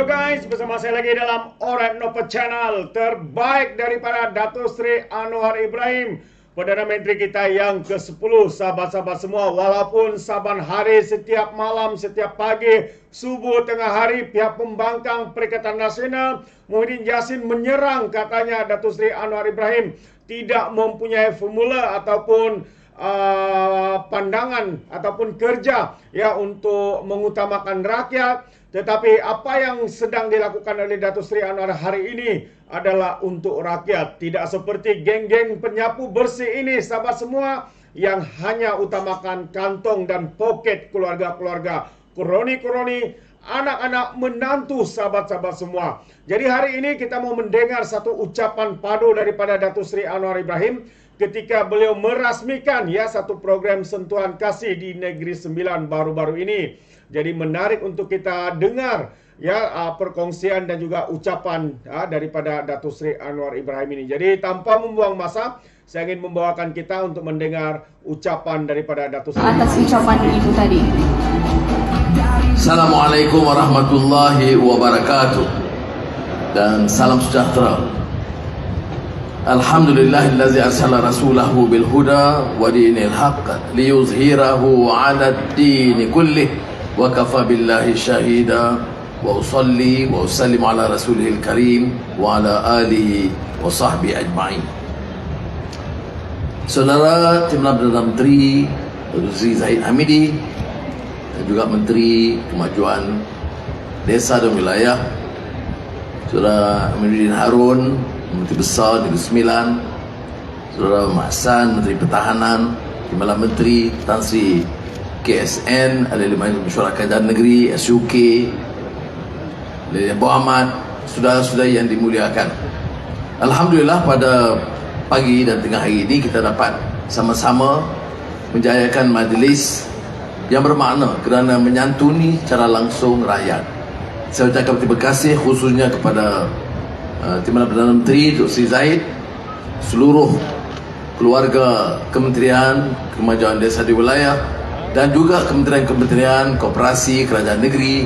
Halo guys, bersama saya lagi dalam Alright Nova Channel, terbaik daripada Datuk Seri Anwar Ibrahim, Perdana Menteri kita yang ke-10. Sahabat-sahabat semua, walaupun saban hari, setiap malam, setiap pagi, subuh, tengah hari, pihak pembangkang Perikatan Nasional Muhyiddin Yassin menyerang, katanya Datuk Seri Anwar Ibrahim tidak mempunyai formula ataupun pandangan ataupun kerja ya untuk mengutamakan rakyat. Tetapi apa yang sedang dilakukan oleh Datuk Seri Anwar hari ini adalah untuk rakyat. Tidak seperti geng-geng penyapu bersih ini, sahabat semua, yang hanya utamakan kantong dan poket keluarga-keluarga, kroni-kroni, anak-anak, menantu, sahabat-sahabat semua. Jadi hari ini kita mau mendengar satu ucapan padu daripada Datuk Seri Anwar Ibrahim ketika beliau merasmikan ya satu program sentuhan kasih di Negeri Sembilan baru-baru ini. Jadi menarik untuk kita dengar ya perkongsian dan juga ucapan daripada Datuk Seri Anwar Ibrahim ini. Jadi tanpa membuang masa, saya ingin membawakan kita untuk mendengar ucapan daripada Datuk Seri atas ucapan itu tadi. Assalamualaikum warahmatullahi wabarakatuh dan salam sejahtera. Alhamdulillahillazi arsala rasulahu bil huda wa dinil haqq liyuzhirahu 'ala ad-din kullih wa kafa billahi syahida wa usalli wa usallim ala rasulihil karim wa ala alihi wa sahbihi ajma'in. Saudara Timbalan Perdana Menteri Datuk Seri Zahid Hamidi dan juga Menteri Kemajuan Desa dan Wilayah, Saudara Aminuddin Harun, Menteri Besar Negeri Sembilan, Saudara Mahsan, Menteri Pertahanan, Timbalan Menteri Tan Sri KSN, Ahli Majlis Mesyuarat Kerajaan Negeri, SUK, Abu Ahmad, saudara-saudara yang dimuliakan. Alhamdulillah pada pagi dan tengah hari ini kita dapat sama-sama menjayakan majlis yang bermakna kerana menyantuni secara langsung rakyat. Saya ucapkan terima kasih khususnya kepada Timbalan Perdana Menteri Datuk Seri Zahid, seluruh keluarga Kementerian Kemajuan Desa di Wilayah dan juga kementerian-kementerian, koperasi, kerajaan negeri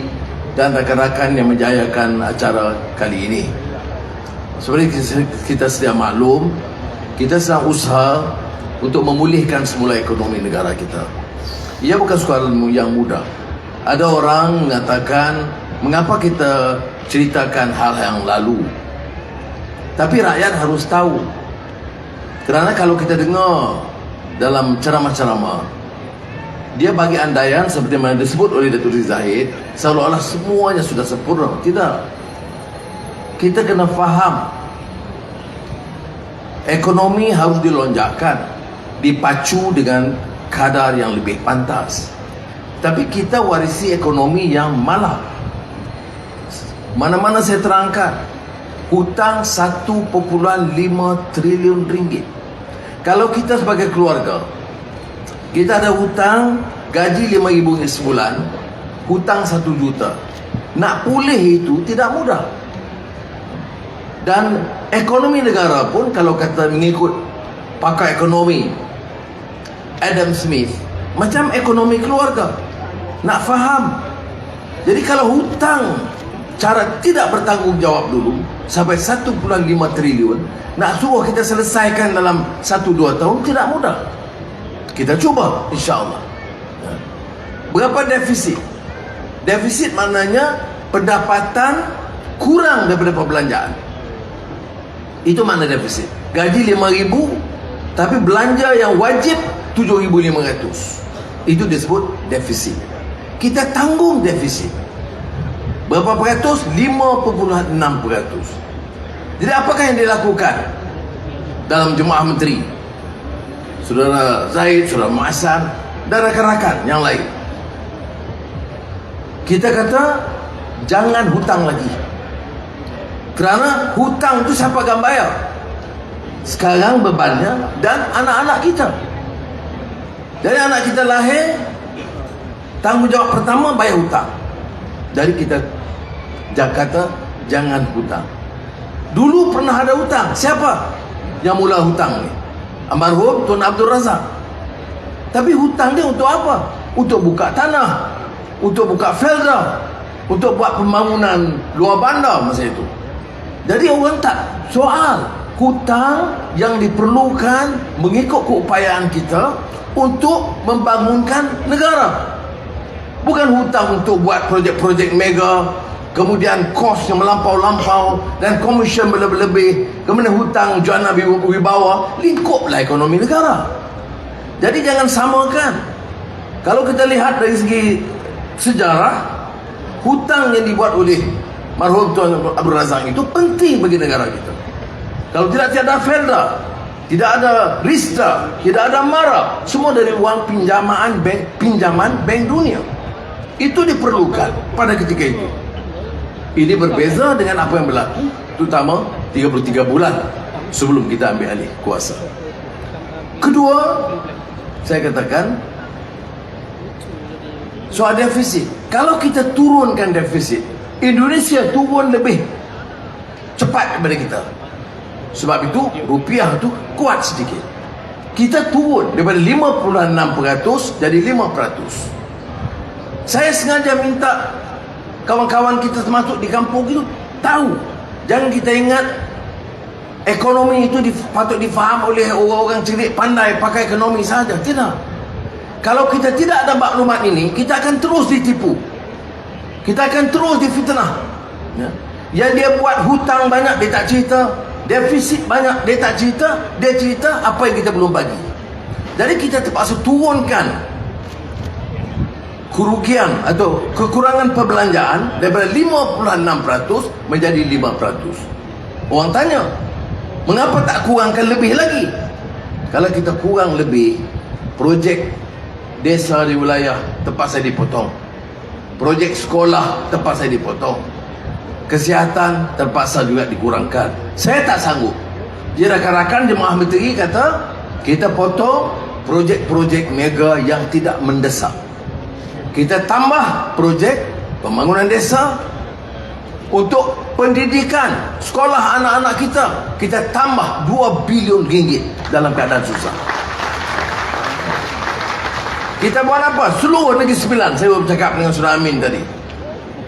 dan rakan-rakan yang menjayakan acara kali ini. Seperti kita sedia maklum, kita sedang usaha untuk memulihkan semula ekonomi negara kita. Ia bukan soalan yang mudah. Ada orang mengatakan, mengapa kita ceritakan hal yang lalu? Tapi rakyat harus tahu. Kerana kalau kita dengar dalam ceramah-ceramah, dia bagi andaian seperti yang disebut oleh Datuk Seri Zahid, seolah-olah semuanya sudah sempurna. Tidak. Kita kena faham, ekonomi harus dilonjakkan, dipacu dengan kadar yang lebih pantas. Tapi kita warisi ekonomi yang malang. Mana-mana saya terangkan, hutang 1.5 triliun ringgit. Kalau kita sebagai keluarga, kita ada hutang gaji RM5,000 sebulan, hutang 1 juta. Nak pulih itu tidak mudah. Dan ekonomi negara pun kalau kata mengikut pakar ekonomi Adam Smith, macam ekonomi keluarga. Nak faham. Jadi kalau hutang cara tidak bertanggungjawab dulu sampai 1.5 triliun, nak suruh kita selesaikan dalam 1-2 tahun tidak mudah. Kita cuba, insyaAllah. Berapa defisit? Defisit maknanya pendapatan kurang daripada perbelanjaan. Itu makna defisit. Gaji RM5,000 tapi belanja yang wajib RM7,500. Itu disebut defisit. Kita tanggung defisit. Berapa peratus? 5.6%. Jadi apakah yang dilakukan dalam Jemaah Menteri? Saudara Zahid, Saudara Mahsan dan rakan-rakan yang lain, kita kata jangan hutang lagi. Kerana hutang itu siapa akan bayar? Sekarang bebannya dan anak-anak kita. Jadi anak kita lahir, tanggungjawab pertama bayar hutang. Jadi kita kata jangan hutang. Dulu pernah ada hutang. Siapa yang mula hutang ni? Almarhum Tun Abdul Razak. Tapi hutang dia untuk apa? Untuk buka tanah, untuk buka felda, untuk buat pembangunan luar bandar masa itu. Jadi orang tak soal hutang yang diperlukan mengikut keupayaan kita untuk membangunkan negara. Bukan hutang untuk buat projek-projek mega, kemudian kos yang melampau-lampau dan komisen berlebih-lebih, kemudian hutang jana wibawa, lingkuplah ekonomi negara. Jadi jangan samakan. Kalau kita lihat dari segi sejarah, hutang yang dibuat oleh marhum Tuan Abdul Razak itu penting bagi negara kita. Kalau tidak ada Felda, tidak ada Rista, tidak ada Mara, semua dari uang pinjaman bank dunia. Itu diperlukan pada ketika itu. Ini berbeza dengan apa yang berlaku terutama 33 bulan sebelum kita ambil alih kuasa. Kedua, saya katakan soal defisit. Kalau kita turunkan defisit, Indonesia turun lebih cepat daripada kita. Sebab itu rupiah tu kuat sedikit. Kita turun daripada 56% jadi 5%. Saya sengaja minta kawan-kawan kita termasuk di kampung itu tahu. Jangan kita ingat ekonomi itu patut difaham oleh orang-orang cerdik pandai pakai ekonomi saja. Tidak. Kalau kita tidak ada maklumat ini, kita akan terus ditipu. Kita akan terus difitnah. Ya. Yang dia buat hutang banyak, dia tak cerita. Defisit banyak, dia tak cerita. Dia cerita apa yang kita belum bagi. Jadi kita terpaksa turunkan kerugian atau kekurangan perbelanjaan daripada 56% menjadi 5%. Orang tanya, mengapa tak kurangkan lebih lagi? Kalau kita kurang lebih, projek desa di wilayah terpaksa dipotong, projek sekolah terpaksa dipotong, kesihatan terpaksa juga dikurangkan. Saya tak sanggup. Jadi rakan-rakan jemaah menteri kata, kita potong projek-projek mega yang tidak mendesak. Kita tambah projek pembangunan desa. Untuk pendidikan sekolah anak-anak kita, kita tambah 2 bilion ringgit dalam keadaan susah. Kita buat apa? Seluruh Negeri Sembilan. Saya bercakap dengan Saudara Amin tadi.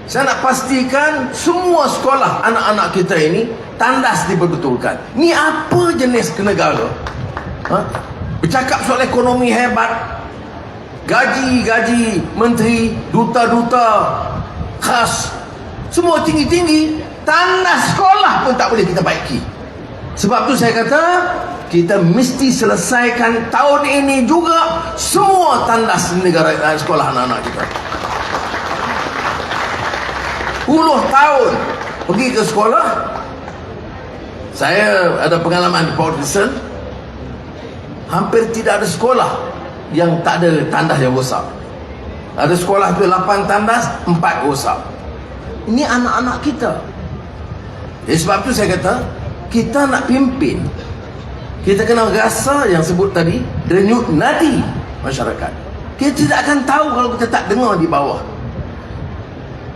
Saya nak pastikan semua sekolah anak-anak kita ini tandas diberbetulkan. Ni apa jenis kenegara? Bercakap soal ekonomi hebat, gaji-gaji menteri, duta-duta khas, semua tinggi-tinggi, tandas sekolah pun tak boleh kita baiki. Sebab tu saya kata, kita mesti selesaikan tahun ini juga semua tandas negara sekolah anak-anak kita. 10 tahun pergi ke sekolah. Saya ada pengalaman di Port Dickson. Hampir tidak ada sekolah yang tak ada tandas yang rosak. Ada sekolah tu 8 tandas, 4 rosak. Ini anak-anak kita. Jadi sebab tu saya kata, kita nak pimpin, kita kena rasa yang sebut tadi, denyut nadi masyarakat. Kita tidak akan tahu kalau kita tak dengar di bawah,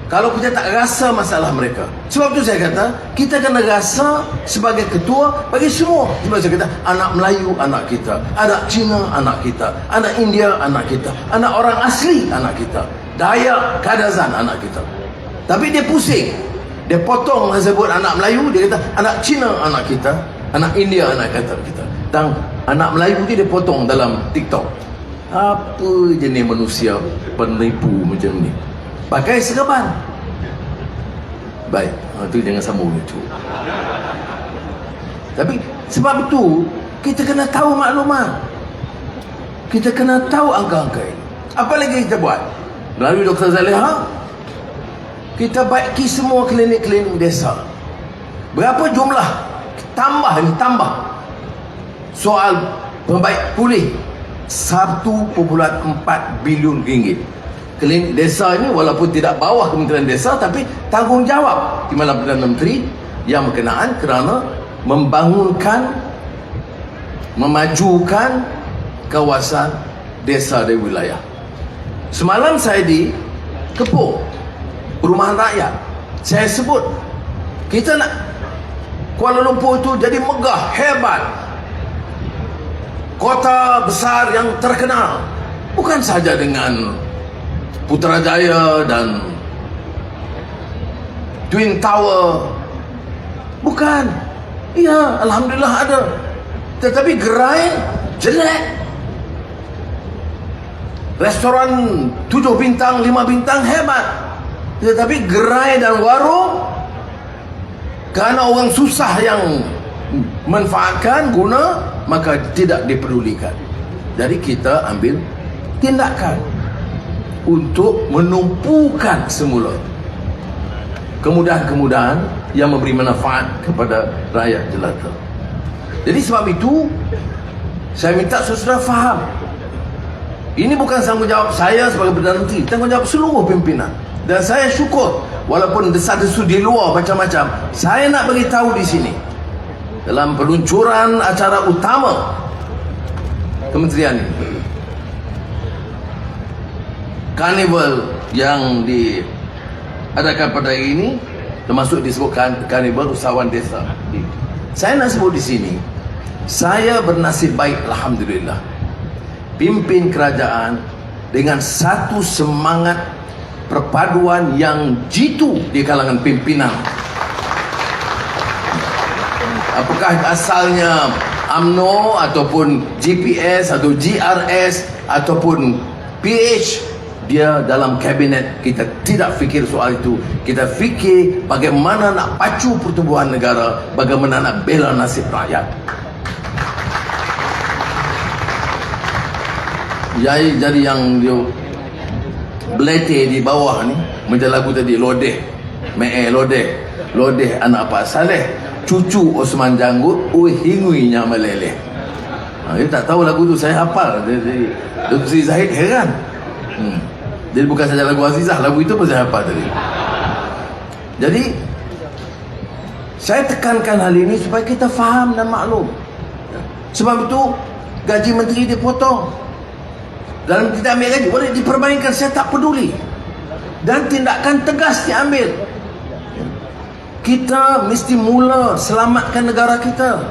kalau kita tak rasa masalah mereka. Sebab tu saya kata, kita kena rasa sebagai ketua bagi semua. Sebab saya kata, anak Melayu anak kita, anak Cina anak kita, anak India anak kita, anak orang asli anak kita, Dayak, Kadazan anak kita. Tapi dia pusing, dia potong sebut anak Melayu, dia kata anak Cina anak kita, anak India anak kita. Dan anak Melayu tu dia potong dalam TikTok. Apa jenis manusia penipu macam ni? Pakai serban. Baik, tu jangan sambung itu. Tapi sebab itu kita kena tahu maklumat. Kita kena tahu angka-angka ini. Apa lagi kita buat? Melalui Dr. Zaliha, kita baiki semua klinik-klinik desa. Berapa jumlah? Tambah soal pembaik pulih 1.4 bilion ringgit. Klinik desa ini walaupun tidak bawah Kementerian Desa, tapi tanggungjawab Timbalan Perdana Menteri yang berkenaan kerana membangunkan, memajukan kawasan desa dan wilayah. Semalam saya di Kepung, perumahan rakyat. Saya sebut, kita nak Kuala Lumpur itu jadi megah, hebat, kota besar yang terkenal. Bukan saja dengan Putrajaya dan Twin Tower. Bukan. Ya, alhamdulillah ada. Tetapi gerai jelek. Restoran 7 bintang, 5 bintang hebat. Tetapi gerai dan warung, kerana orang susah yang manfaatkan, guna, maka tidak dipedulikan. Jadi kita ambil tindakan untuk menumpukan semula kemudahan-kemudahan yang memberi manfaat kepada rakyat jelata. Jadi sebab itu saya minta saudara faham, ini bukan tanggungjawab saya sebagai Perdana Menteri, tanggungjawab seluruh pimpinan. Dan saya syukur walaupun desas-desus di luar macam-macam, saya nak beritahu di sini dalam peluncuran acara utama kementerian ini, karnival yang diadakan pada hari ini, termasuk disebutkan karnival usahawan desa. Saya nak sebut di sini, saya bernasib baik, alhamdulillah, pimpin kerajaan dengan satu semangat perpaduan yang jitu di kalangan pimpinan. Apakah asalnya UMNO ataupun GPS atau GRS ataupun PH, dia dalam kabinet. Kita tidak fikir soal itu. Kita fikir bagaimana nak pacu pertumbuhan negara, bagaimana nak bela nasib rakyat. Jadi yang dia belete di bawah ni macam lagu tadi, lodeh lodeh anak Pak Saleh, cucu Osman Janggut, hinguinya meleleh. Dia tak tahu lagu tu, saya hafal. Dr. Sri Zahid heran. Jadi bukan saja lagu Azizah, lagu itu pun saya hafal tadi. Jadi saya tekankan hal ini supaya kita faham dan maklum. Sebab itu gaji menteri dipotong. Dalam kita ambil gaji boleh dipermainkan, saya tak peduli. Dan tindakan tegas diambil. Kita mesti mula selamatkan negara kita,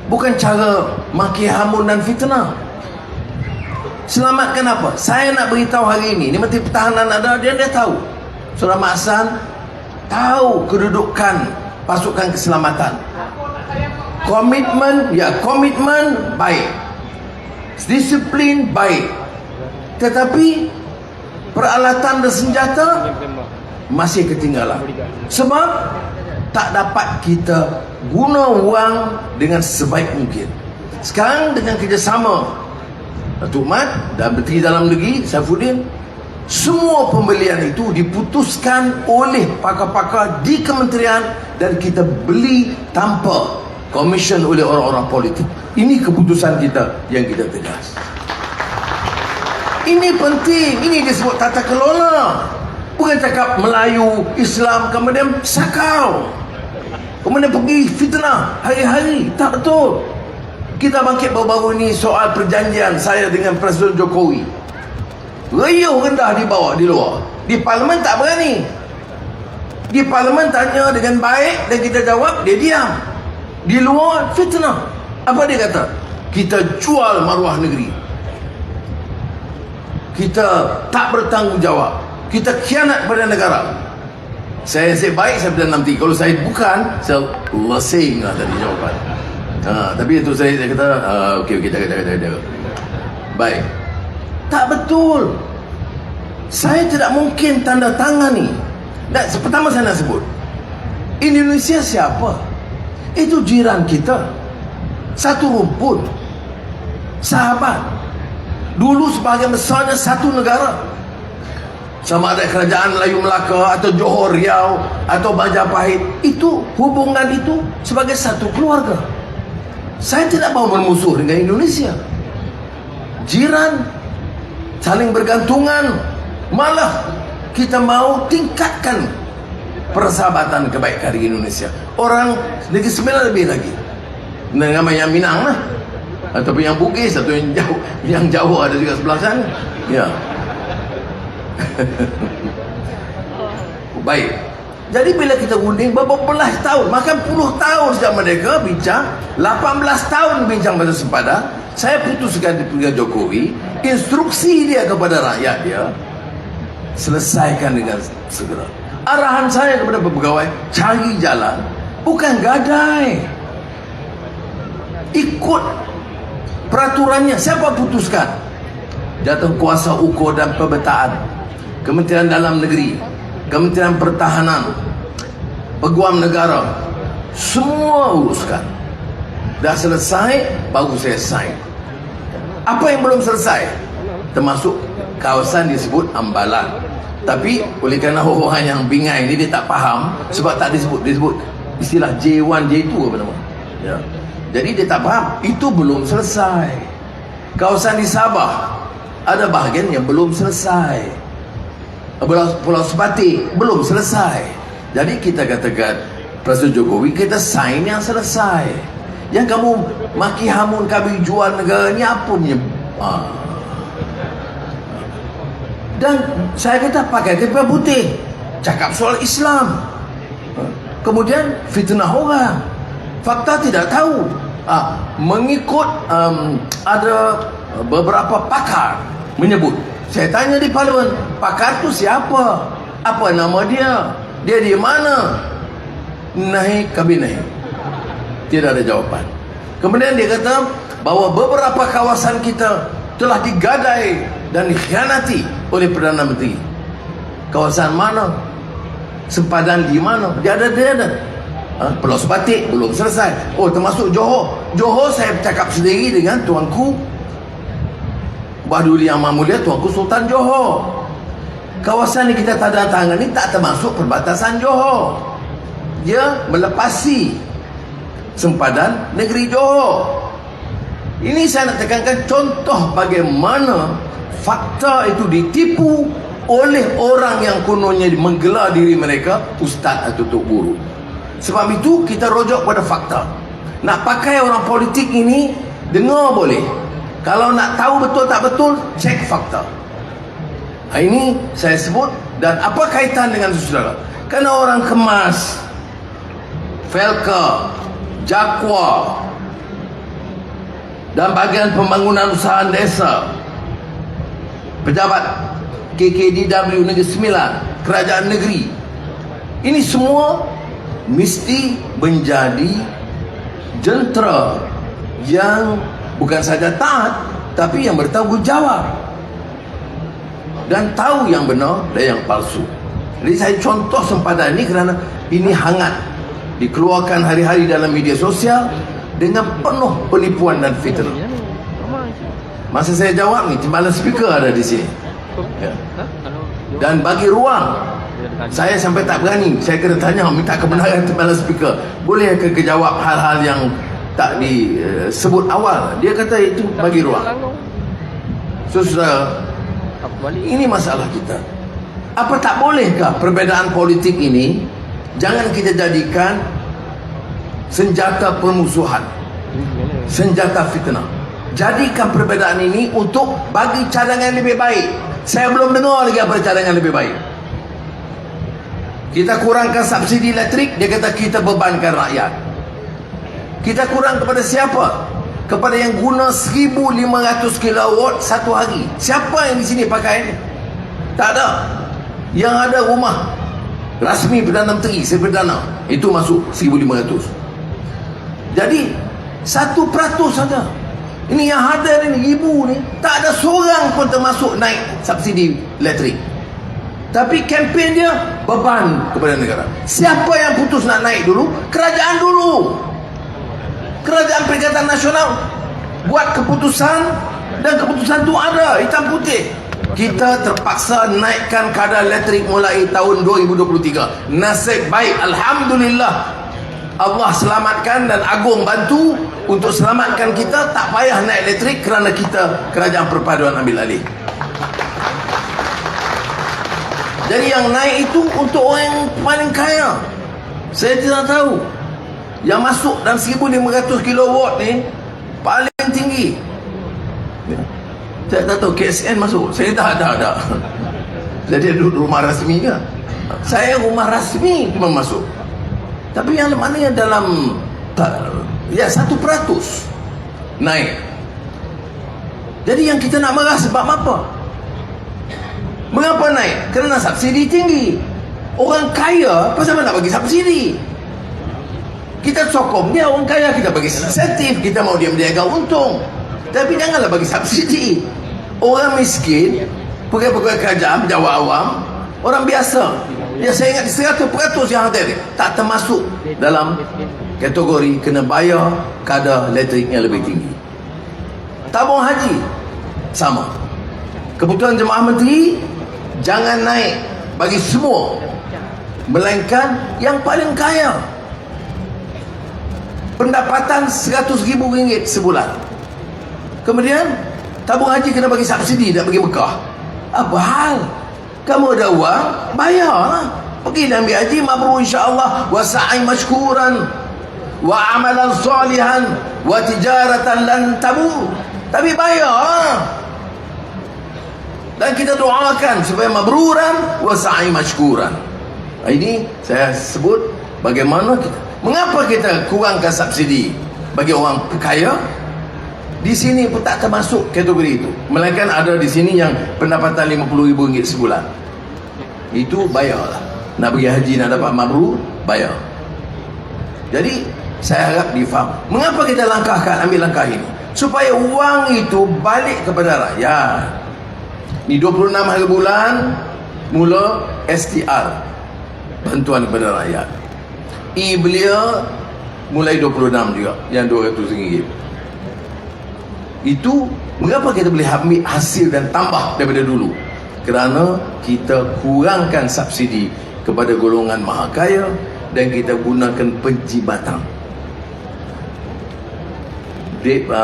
bukan cara maki hamun dan fitnah. Selamatkan apa? Saya nak beritahu hari ini, ni Menteri Pertahanan ada, dia tahu. Saudara Mak Hassan tahu kedudukan pasukan keselamatan. Komitmen baik, disiplin baik, tetapi peralatan dan senjata masih ketinggalan. Sebab tak dapat kita guna wang dengan sebaik mungkin. Sekarang dengan kerjasama Datuk Mat dan Menteri Dalam Negeri Saifuddin, semua pembelian itu diputuskan oleh pakar-pakar di kementerian dan kita beli tanpa komisen oleh orang-orang politik. Ini keputusan kita yang kita tegas. Ini penting. Ini disebut tata kelola. Bukan cakap Melayu, Islam, kemudian sakau, kemudian pergi fitnah hari-hari. Tak betul. Kita bangkit baru-baru ini soal perjanjian saya dengan Presiden Jokowi. Riuh rendah di luar. Di Parlimen tak berani. Di Parlimen tanya dengan baik dan kita jawab, dia diam. Di luar fitnah. Apa dia kata? Kita jual maruah negeri. Kita tak bertanggungjawab. Kita khianat pada negara. Saya baik, saya Perdana Menteri. Kalau saya bukan, saya lesing lah tadi jawapan. Tapi itu saya kata, okey, jaga. Baik. Tak betul. Saya tidak mungkin tanda tangan ni. Pertama saya nak sebut, Indonesia siapa? Itu jiran kita, satu rumpun, sahabat. Dulu sebahagian besarnya satu negara. Sama ada kerajaan Melayu Melaka atau Johor Riau atau Majapahit, itu hubungan itu sebagai satu keluarga. Saya tidak mau bermusuh dengan Indonesia. Jiran, saling bergantungan. Malah kita mau tingkatkan persahabatan kebaikan di Indonesia. Orang Negeri Sembilan lebih lagi. Nama yang Minang lah, ataupun yang Bugis, atau yang jauh ada juga sebelah sana. Ya. Baik. Jadi bila kita unding beberapa tahun, makan puluh tahun sejak mereka bincang, 18 tahun bincang pada sempadan, saya putuskan di pilihan Jokowi, instruksi dia kepada rakyat dia, selesaikan dengan segera. Arahan saya kepada pegawai, cari jalan, bukan gadai. Ikut peraturannya. Siapa putuskan? Jawatankuasa Ukur dan Pemetaan, Kementerian Dalam Negeri, Kementerian Pertahanan, Peguam Negara, semua uruskan. Dah selesai, baru saya sign. Apa yang belum selesai? Termasuk kawasan disebut Ambalan. Tapi oleh kerana orang yang bingai ni dia tak faham, sebab tak disebut istilah J1, J2 apa nama. Ya. Jadi dia tak faham, itu belum selesai. Kawasan di Sabah ada bahagian yang belum selesai. Pulau Sepatik belum selesai. Jadi kita katakan Presiden Jokowi, kita sign yang selesai. Yang kamu maki hamun kami jual negara ni apa punya? Dan saya kata pakai tipe putih, cakap soal Islam, kemudian fitnah orang, fakta tidak tahu. Mengikut ada beberapa pakar menyebut. Saya tanya di parlimen, pakar tu siapa? Apa nama dia? Dia di mana? Naik kabinet. Tidak ada jawapan. Kemudian dia kata bahawa beberapa kawasan kita telah digadai dan dikhianati oleh Perdana Menteri. Kawasan mana? Sempadan di mana? Dia ada. Pulau Sepatik belum selesai. Oh, termasuk Johor. Johor saya cakap sendiri dengan tuanku Bahduli Yang Mulia, tuanku Sultan Johor. Kawasan yang kita tanda tangan ni tak termasuk perbatasan Johor. Dia melepasi sempadan negeri Johor. Ini saya nak tekankan contoh bagaimana fakta itu ditipu oleh orang yang kononnya menggelar diri mereka ustaz atau tok guru. Sebab itu kita rujuk pada fakta. Nak pakai orang politik ini, dengar boleh. Kalau nak tahu betul tak betul, cek fakta. Ini saya sebut. Dan apa kaitan dengan itu, saudara? Kerana orang kemas, Felka, Jakwa dan bahagian pembangunan usaha desa, pejabat KKDW Negeri Sembilan, kerajaan negeri, ini semua mesti menjadi jentera yang bukan saja taat, tapi yang bertanggungjawab dan tahu yang benar dan yang palsu. Jadi saya contoh sempadan ini kerana ini hangat dikeluarkan hari-hari dalam media sosial dengan penuh penipuan dan fitnah. Masa saya jawab ni, timbalan speaker ada di sini, ya. Dan bagi ruang, saya sampai tak berani. Saya kena tanya, minta kebenaran timbalan speaker, boleh ke jawab hal-hal yang tak disebut awal. Dia kata itu bagi ruang. So, saudara, ini masalah kita. Apa tak bolehkah perbezaan politik ini jangan kita jadikan senjata permusuhan, senjata fitnah. Jadikan perbezaan ini untuk bagi cadangan lebih baik. Saya belum dengar lagi apa cadangan lebih baik. Kita kurangkan subsidi elektrik, dia kata kita bebankan rakyat. Kita kurang kepada siapa? Kepada yang guna 1,500 kilowatt satu hari. Siapa yang di sini pakai ini? Tak ada. Yang ada rumah rasmi Perdana Menteri, Perdana, itu masuk 1,500. Jadi 1% saja. Ini yang hadir ini, ibu ni, tak ada seorang pun termasuk naik subsidi elektrik. Tapi kempen dia beban kepada negara. Siapa yang putus nak naik dulu? Kerajaan dulu. Kerajaan Perikatan Nasional buat keputusan, dan keputusan tu ada hitam putih. Kita terpaksa naikkan kadar elektrik mulai tahun 2023. Nasib baik, alhamdulillah, Allah selamatkan dan Agung bantu untuk selamatkan kita. Tak payah naik elektrik kerana kita kerajaan perpaduan ambil alih. Jadi yang naik itu untuk orang yang paling kaya. Saya tidak tahu. Yang masuk dalam 1,500 kilowatt ni paling tinggi. Saya tak tahu KSN masuk. Saya tak ada. Jadi duduk rumah rasmi ke? Saya rumah rasmi cuma masuk. Tapi yang mana yang dalam ya 1% naik. Jadi yang kita nak marah sebab apa? Mengapa naik? Kerana subsidi tinggi. Orang kaya pasal mana nak bagi subsidi? Kita sokong dia, orang kaya kita bagi insentif, kita mau dia menjaga untung. Tapi janganlah bagi subsidi. Orang miskin, pegawai-pegawai kerajaan, pejabat awam, orang biasa, ya saya ingat 100% yang ada tak termasuk dalam kategori kena bayar kadar elektrik yang lebih tinggi. Tabung haji sama. Kebutuhan jemaah menteri jangan naik bagi semua, melainkan yang paling kaya. Pendapatan RM100,000 sebulan. Kemudian tabung haji kena bagi subsidi, tak bagi bekah. Apa hal? Kamu ada uang, bayarlah. Pergi dan ambil haji, mabrur insya-Allah, wa sa'i mashkuran wa amalan salihan wa tijaratan lan tabur. Tapi bayar. Dan kita doakan supaya mabruran wa sa'i mashkuran. Ini saya sebut bagaimana kita, mengapa kita kurangkan subsidi bagi orang kaya. Di sini pun tak termasuk kategori itu, melainkan ada di sini yang pendapatan RM50,000 sebulan. Itu bayarlah. Nak pergi haji, nak dapat mabrur, bayar. Jadi saya harap difaham mengapa kita ambil langkah ini, supaya wang itu balik kepada rakyat. Ni 26 hari bulan mula STR, bantuan kepada rakyat. Belia mulai 26 juga, yang RM200. Itu mengapa kita boleh ambil hasil dan tambah daripada dulu? Kerana kita kurangkan subsidi kepada golongan maha kaya dan kita gunakan penjibatan.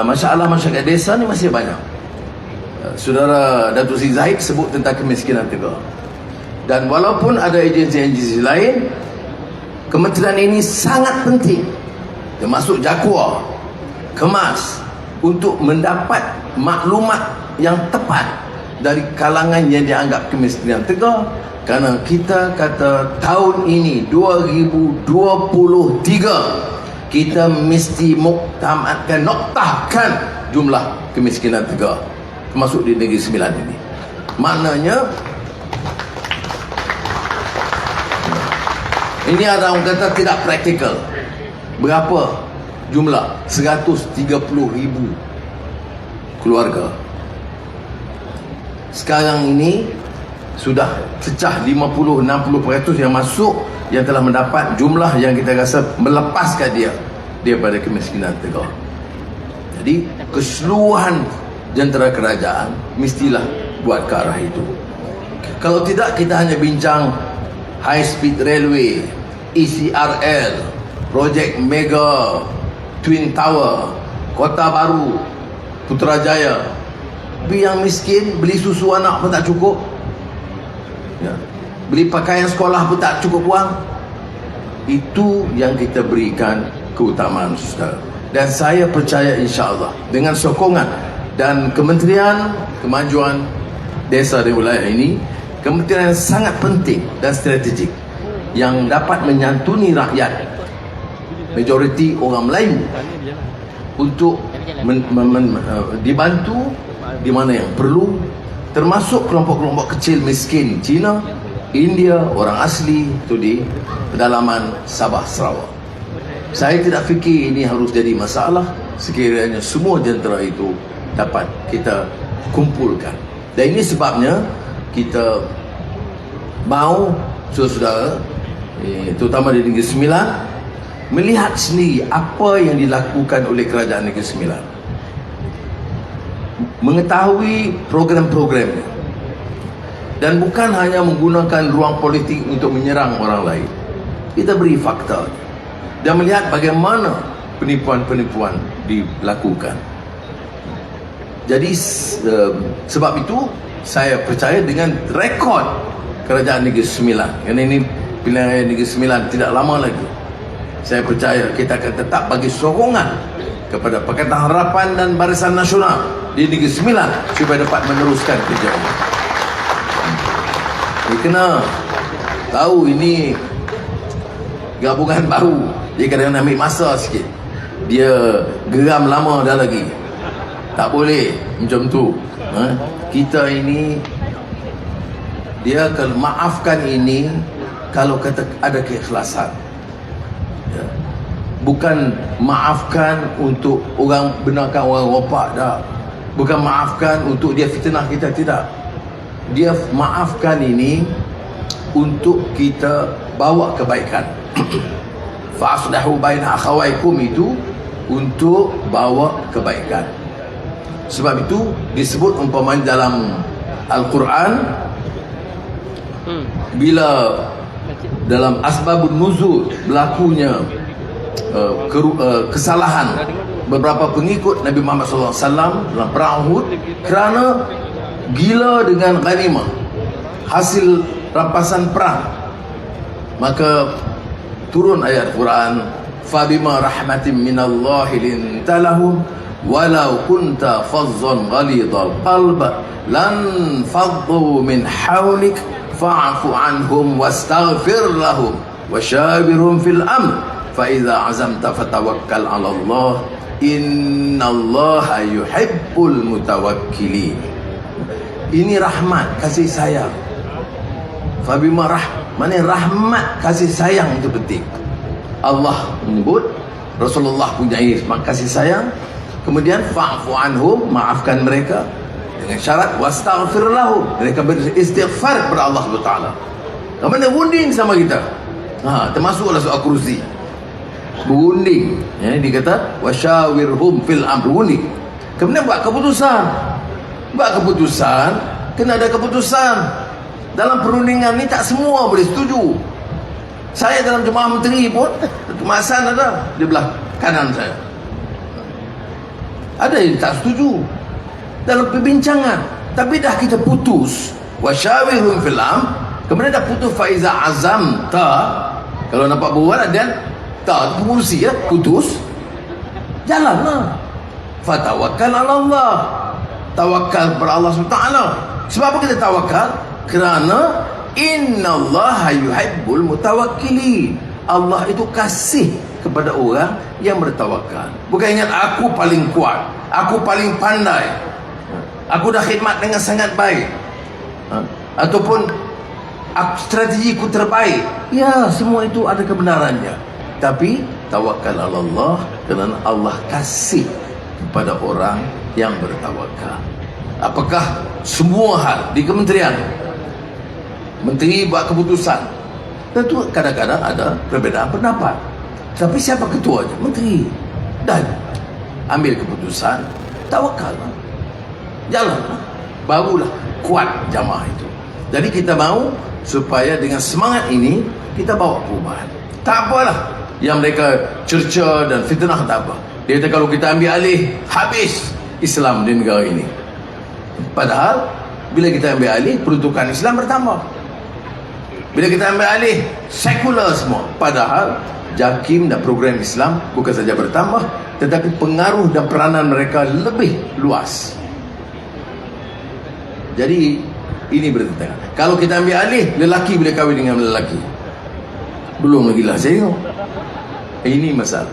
Masalah masyarakat desa ni masih banyak. Saudara Datuk Seri Zahid sebut tentang kemiskinan tegar. Dan walaupun ada agensi-agensi lain, kementerian ini sangat penting, termasuk Jakua, Kemas, untuk mendapat maklumat yang tepat dari kalangan yang dianggap kemiskinan tegar. Kerana kita kata tahun ini 2023 kita mesti muktamadkan, noktahkan jumlah kemiskinan tegar, termasuk di Negeri Sembilan ini. Maknanya ini ada orang kata tidak praktikal. Berapa jumlah? 130,000 keluarga. Sekarang ini sudah cecah 50-60% yang masuk, yang telah mendapat jumlah yang kita rasa melepaskan dia daripada kemiskinan tegar. Jadi keseluruhan jentera kerajaan mestilah buat ke arah itu. Kalau tidak, kita hanya bincang high speed railway, ECRL, projek mega Twin Tower, Kota Baru, Putrajaya. Tapi yang miskin beli susu anak pun tak cukup, ya, beli pakaian sekolah pun tak cukup wang. Itu yang kita berikan keutamaan, saudara. Dan saya percaya insya-Allah dengan sokongan dan Kementerian Kemajuan Desa dan Wilayah ini, kementerian yang sangat penting dan strategik yang dapat menyantuni rakyat majoriti orang Melayu untuk dibantu di mana yang perlu, termasuk kelompok-kelompok kecil miskin Cina, India, orang asli itu di pedalaman Sabah, Sarawak. Saya tidak fikir ini harus jadi masalah sekiranya semua jentera itu dapat kita kumpulkan. Dan ini sebabnya kita mahu saudara-saudara, terutama di Negeri Sembilan, melihat sendiri apa yang dilakukan oleh Kerajaan Negeri Sembilan, mengetahui program-programnya, dan bukan hanya menggunakan ruang politik untuk menyerang orang lain. Kita beri fakta dan melihat bagaimana penipuan-penipuan dilakukan. Jadi sebab itu saya percaya dengan rekod Kerajaan Negeri Sembilan, kerana ini pilihan raya Negeri Sembilan tidak lama lagi, saya percaya kita akan tetap bagi sokongan kepada Pakatan Harapan dan Barisan Nasional di Negeri Sembilan supaya dapat meneruskan kerja ini. Dia kena tahu ini gabungan baru, dia kadang-kadang ambil masa sikit, dia geram lama dah lagi. Tak boleh macam tu. Kita ini, dia kalau maafkan ini kalau kata ada keikhlasan. Ya. Bukan maafkan untuk orang benarkan orang ropak, dah. Bukan maafkan untuk dia fitnah kita, tidak. Dia maafkan ini untuk kita bawa kebaikan. Fa'aslahu baina akhawaikum itu untuk bawa kebaikan. Sebab itu disebut umpamanya dalam Al-Quran, bila dalam asbabun nuzul berlakunya kesalahan beberapa pengikut Nabi Muhammad SAW dalam perang Uhud kerana gila dengan ghanimah, hasil rampasan perang, maka turun ayat Quran, fabima rahmatin minallahi lintalahum walau kunta fazzan ghalidhal qalb lan faddu min hawlik fa'fu anhum wastaghfir lahum wasyawirhum fil amr fa idza azamta fatawakkal 'ala Allah innallaha yuhibbul mutawakkilin. Ini rahmat, kasih sayang. Fabima mana rahmat, kasih sayang itu penting. Allah menyebut, Rasulullah punya kasih sayang. Kemudian fa'fu anhum, maafkan mereka dengan syarat wastaghfir lahum, mereka beristighfar kepada Allah Subhanahu wa taala. Mana berunding sama kita. Termasuklah soal kursi. Berunding. Ya, dikata wasyawirhum fil amr, berunding. Kemudian buat keputusan. Buat keputusan, kena ada keputusan. Dalam perundingan ni tak semua boleh setuju. Saya dalam jemaah menteri pun, Mak Hasan ada di belah kanan saya. Ada yang tak setuju dalam perbincangan, tapi dah kita putus wasyawirhum fil amr, kemudian dah putus faiza azamta. Kalau nampak buat dan tak kursi ya, putus, jalanlah. Fatawakkal 'ala Allah. Tawakal kepada Allah SWT. Sebab apa kita tawakal? Kerana innallaha yuhibbul mutawakkilin. Allah itu kasih kepada orang yang bertawakal. Bukan ingat aku paling kuat, aku paling pandai, aku dah khidmat dengan sangat baik, ataupun strategiku terbaik. Ya, semua itu ada kebenarannya. Tapi tawakal Allah kerana Allah kasih kepada orang yang bertawakal. Apakah semua hal di kementerian, menteri buat keputusan, tentu kadang-kadang ada perbezaan pendapat, tapi siapa ketuanya? Menteri. Dan ambil keputusan, tawakal, jalanlah, barulah kuat jamaah itu. Jadi kita mahu supaya dengan semangat ini kita bawa perubahan. Tak apalah yang mereka cerca dan fitnah, tak apa. Dia kata kalau kita ambil alih, habis Islam di negara ini. Padahal bila kita ambil alih, peruntukan Islam bertambah. Bila kita ambil alih, sekular semua. Padahal JAKIM dan program Islam bukan saja bertambah, tetapi pengaruh dan peranan mereka lebih luas. Jadi ini bertentangan. Kalau kita ambil alih, lelaki boleh kahwin dengan lelaki. Belum lagi lah saya tengok. Ini masalah.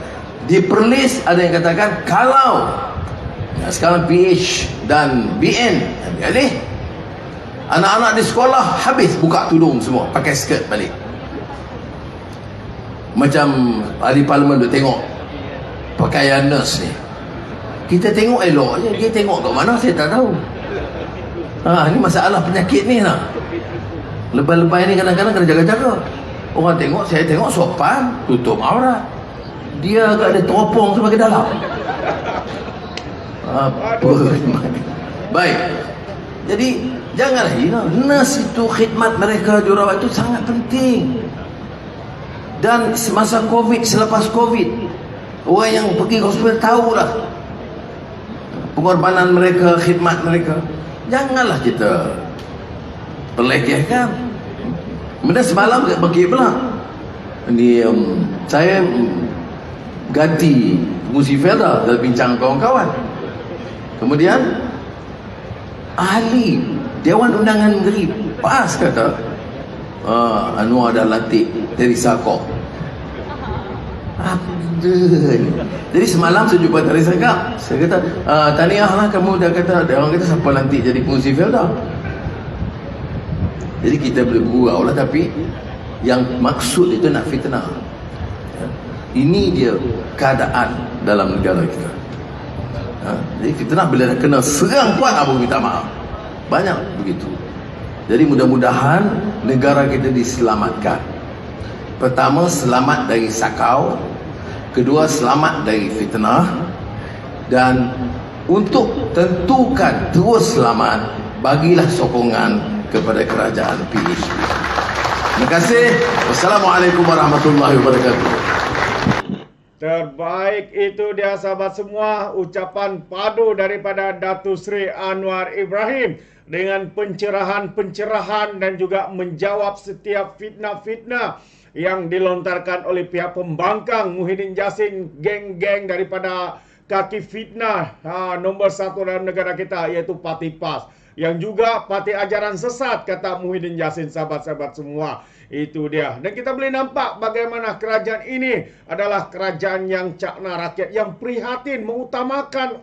Di Perlis ada yang katakan kalau sekarang PH dan BN ambil alih, anak-anak di sekolah habis buka tudung semua, pakai skirt balik. Macam ahli parlimen duk tengok pakaian nurse ni, kita tengok elok je, dia tengok kat mana saya tak tahu. Ini masalah penyakit ni lah. Lebay-lebay ni kadang-kadang kena jaga-jaga. Orang tengok, saya tengok sopan, tutup aurat, dia agak ada teropong sampai ke dalam. Baik. Jadi janganlah hina. Nurse itu, khidmat mereka, jurawat itu sangat penting. Dan semasa Covid, selepas Covid, orang yang pergi ke hospital tahulah pengorbanan mereka, khidmat mereka. Janganlah kita pelekehkan. Kemudian semalam bagi pula ini saya ganti pengurusi Felda dalam bincang kawan-kawan. Kemudian ahli Dewan Undangan Negeri PAS kata Anwar dah lantik dari Sakok. Jadi semalam saya jumpa Tari Sakak, saya kata tahniah lah kamu dah kata, orang kata siapa lantik jadi pengurusi Felda. Jadi kita boleh bergurau lah, tapi yang maksud itu nak fitnah. Ya. Ini dia keadaan dalam negara kita. Jadi fitnah bila dah kena serang kuat, apa minta maaf. Banyak begitu. Jadi mudah-mudahan negara kita diselamatkan. Pertama, selamat dari sakau. Kedua, selamat dari fitnah. Dan untuk tentukan terus selamat, bagilah sokongan kepada kerajaan PAP. Terima kasih. Wassalamualaikum warahmatullahi wabarakatuh. Terbaik itu dia sahabat semua, ucapan padu daripada Datuk Seri Anwar Ibrahim dengan pencerahan-pencerahan dan juga menjawab setiap fitnah-fitnah yang dilontarkan oleh pihak pembangkang Muhyiddin Yassin, geng-geng daripada kaki fitnah nombor 1 dalam negara kita, iaitu Parti PAS, yang juga parti ajaran sesat, kata Muhyiddin Yassin. Sahabat-sahabat semua, itu dia. Dan kita boleh nampak bagaimana kerajaan ini adalah kerajaan yang cakna rakyat, yang prihatin, mengutamakan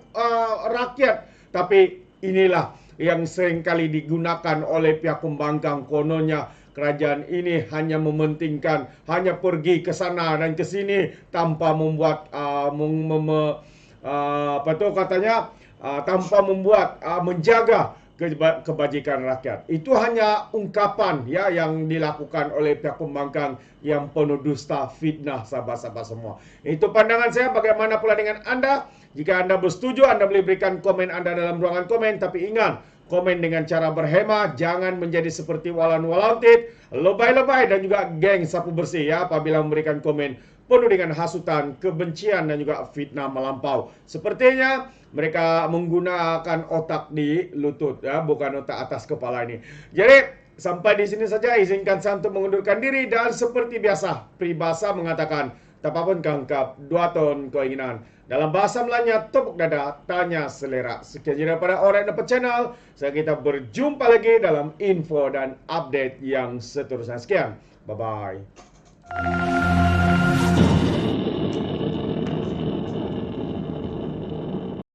rakyat. Tapi inilah yang seringkali digunakan oleh pihak pembangkang. Kononnya kerajaan ini hanya mementingkan, hanya pergi ke sana dan ke sini tanpa membuat tanpa membuat menjaga kebajikan rakyat. Itu hanya ungkapan ya yang dilakukan oleh pihak pembangkang yang penuh dusta, fitnah, sahabat-sahabat semua. Itu pandangan saya. Bagaimana pula dengan anda? Jika anda bersetuju, anda boleh berikan komen anda dalam ruangan komen. Tapi ingat, komen dengan cara berhemah, jangan menjadi seperti Walan Walantit, lebay-lebay dan juga geng sapu bersih ya apabila memberikan komen penuh dengan hasutan, kebencian dan juga fitnah melampau. Sepertinya mereka menggunakan otak di lutut ya, bukan otak atas kepala ini. Jadi sampai di sini saja, izinkan saya untuk mengundurkan diri dan seperti biasa, peribahasa mengatakan tapapun kangkap, dua ton keinginan. Dalam bahasa Melayunya, tepuk dada, tanya selera. Sekian daripada Alright Dapat Channel. Saya kita berjumpa lagi dalam info dan update yang seterusnya. Sekian. Bye-bye.